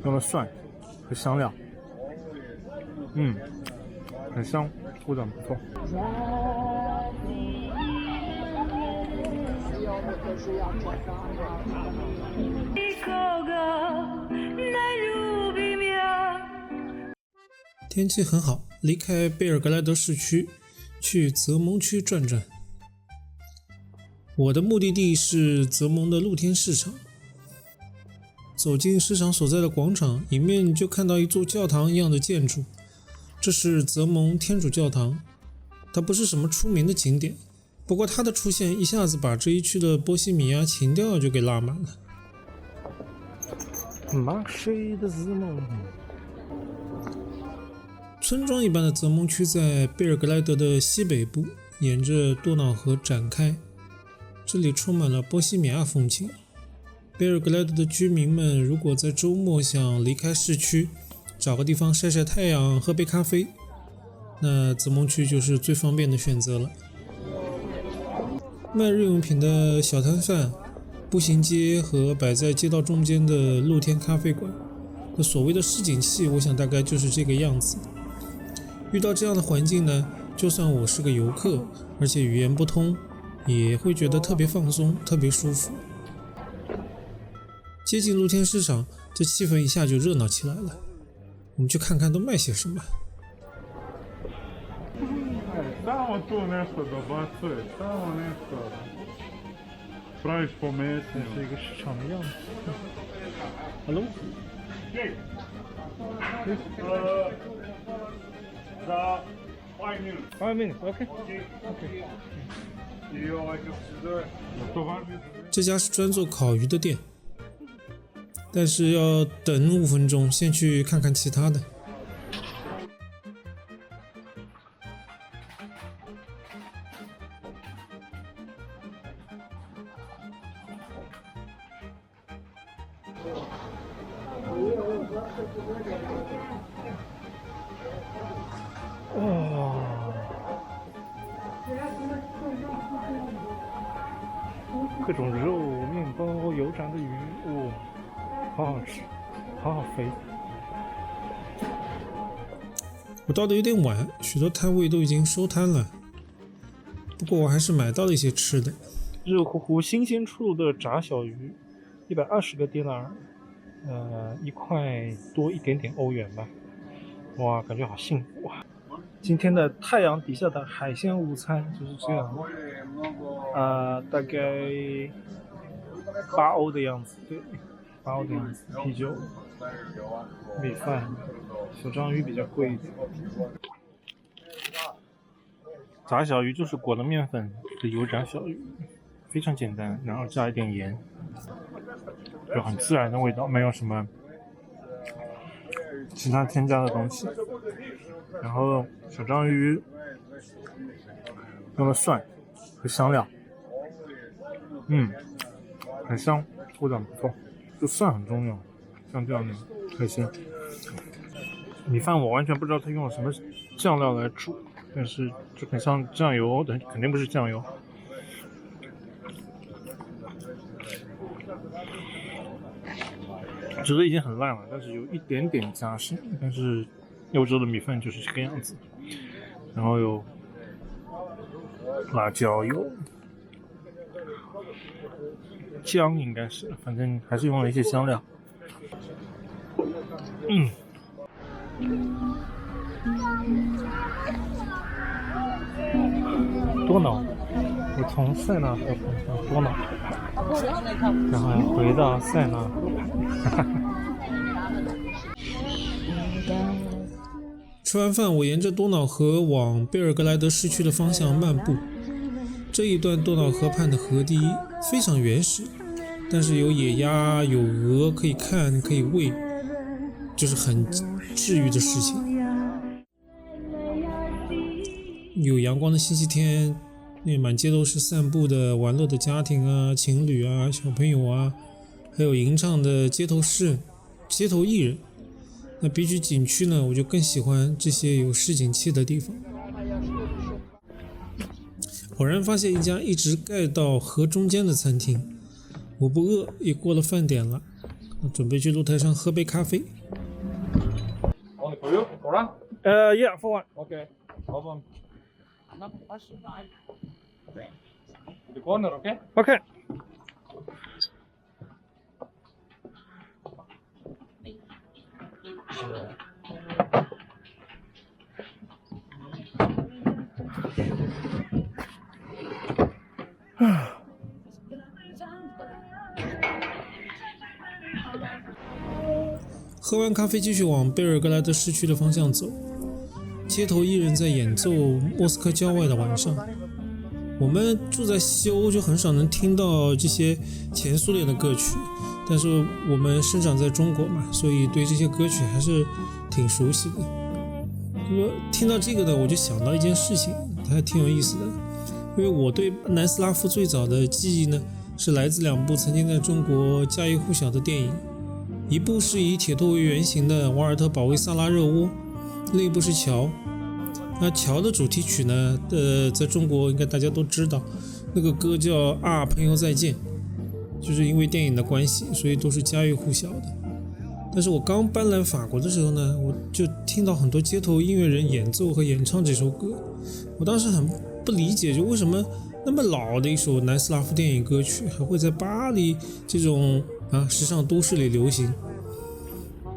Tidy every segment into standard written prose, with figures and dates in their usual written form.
用了蒜和香料，很香，味道不错。天气很好，离开贝尔格莱德市区，去泽蒙区转转。我的目的地是泽蒙的露天市场。走进市场所在的广场，迎面就看到一座教堂一样的建筑，这是泽蒙天主教堂。它不是什么出名的景点，不过它的出现一下子把这一区的波西米亚情调就给拉满了。Marché de Zemont。村庄一般的泽蒙区在贝尔格莱德的西北部，沿着多瑙河展开。这里充满了波西米亚风情。贝尔格莱德的居民们如果在周末想离开市区，找个地方晒晒太阳，喝杯咖啡，那泽蒙区就是最方便的选择了。卖日用品的小摊贩、步行街和摆在街道中间的露天咖啡馆，那所谓的市井气，我想大概就是这个样子。遇到这样的环境呢，就算我是个游客，而且语言不通，也会觉得特别放松，特别舒服。接近露天市场，这气氛一下就热闹起来了。我们去看看都卖些什么。是一个市场的样子。Hello。5 minutes, OK. 这家是专做烤鱼的店，但是要等5分钟，先去看看其他的。各种肉、面包、油炸的鱼，好好吃，好好肥。我到的有点晚，许多摊位都已经收摊了，不过我还是买到了一些吃的。热乎乎、新鲜出炉的炸小鱼，120个迪纳尔，1块多一点点欧元吧。哇，感觉好幸福啊！今天的太阳底下的海鲜午餐就是这样，大概8欧的样子，对，8欧的样子。啤酒、米饭、小章鱼比较贵一点。炸小鱼就是裹了面粉的油炸小鱼，非常简单，然后加一点盐，就很自然的味道，没有什么其他添加的东西。然后小章鱼用了蒜和香料，很香，味道不错。就蒜很重要，像这样的海鲜。米饭我完全不知道它用了什么酱料来煮，但是就很像酱油，但肯定不是酱油。煮的已经很烂了，但是有一点点夹生，但是欧洲的米饭就是这个样子。然后有辣椒油、姜，应该是，反正还是用了一些香料。多瑙，我从塞纳河跑到多瑙，然后回到塞纳河。吃完饭，我沿着多瑙河往贝尔格莱德市区的方向漫步。这一段多瑙河畔的河堤非常原始，但是有野鸭、有鹅可以看可以喂，就是很治愈的事情。有阳光的星期天，那满街都是散步的玩乐的家庭啊、情侣啊、小朋友啊，还有吟唱的街头诗、街头艺人。那比起景区呢，我就更喜欢这些有市井气的地方。偶然发现一家一直盖到河中间的餐厅，我不饿，也过了饭点了，准备去露台上喝杯咖啡。Only for you, Cora? Yeah, for one. Okay. Hold on. The corner, okay? Okay.喝完咖啡，继续往贝尔格莱德市区的方向走。街头艺人在演奏莫斯科郊外的晚上。我们住在西欧，就很少能听到这些前苏联的歌曲，但是我们生长在中国嘛，所以对这些歌曲还是挺熟悉的。就说听到这个呢，我就想到一件事情，它还挺有意思的。因为我对南斯拉夫最早的记忆呢，是来自2部曾经在中国家喻户晓的电影，一部是以铁托为原型的《瓦尔特保卫萨拉热窝》，另一部是《桥》。那《桥》的主题曲呢，在中国应该大家都知道，那个歌叫《啊，朋友再见》，就是因为电影的关系，所以都是家喻户晓的。但是我刚搬来法国的时候呢，我就听到很多街头音乐人演奏和演唱这首歌，我当时很不理解，就为什么那么老的一首南斯拉夫电影歌曲还会在巴黎这种时尚都市里流行。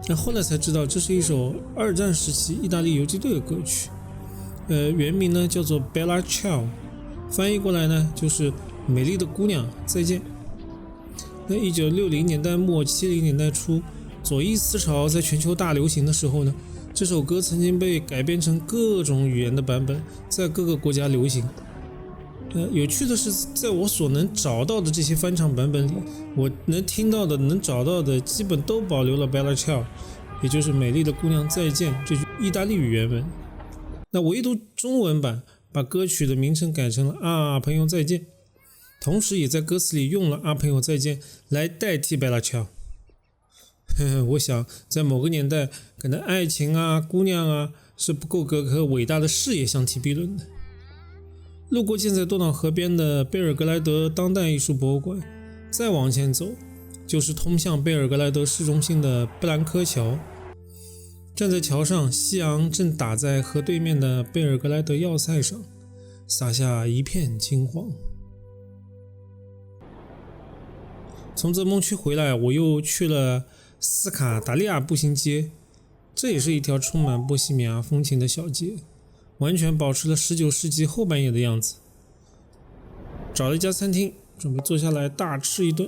但后来才知道，这是一首2战时期意大利游击队的歌曲，原名呢叫做 Bella Ciao， 翻译过来呢就是美丽的姑娘再见。那1960年代末70年代初，左翼思潮在全球大流行的时候呢，这首歌曾经被改编成各种语言的版本，在各个国家流行。有趣的是，在我所能找到的这些翻唱版本里，我能听到的、能找到的，基本都保留了 Bella Ciao， 也就是美丽的姑娘再见这句意大利语原文。那唯独中文版把歌曲的名称改成了啊，朋友再见，同时也在歌词里用了啊，朋友再见来代替 Bella Ciao。我想在某个年代，可能爱情啊、姑娘啊是不够格和伟大的事业相提并论的。路过建在多瑙河边的贝尔格莱德当代艺术博物馆，再往前走就是通向贝尔格莱德市中心的布兰科桥。站在桥上，夕阳正打在河对面的贝尔格莱德要塞上，洒下一片金黄。从泽蒙区回来，我又去了斯卡达利亚步行街，这也是一条充满波西米亚风情的小街，完全保持了19世纪后半叶的样子。找了一家餐厅，准备坐下来大吃一顿。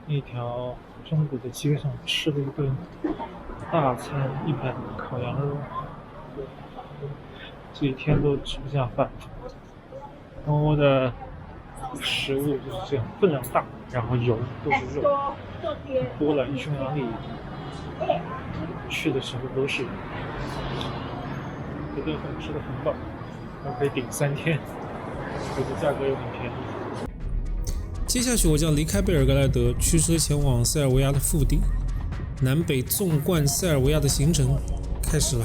一条中国的街上吃了一顿大餐，100的烤羊肉，这一天都吃不下饭。我的食物就是这样，分量大，然后油都是肉，波兰、匈牙利去的时候都是这顿饭吃得很饱，可以顶3天，而且价格又很便宜。接下去我将离开贝尔格莱德，驱车前往塞尔维亚的腹地，南北纵贯塞尔维亚的行程开始了。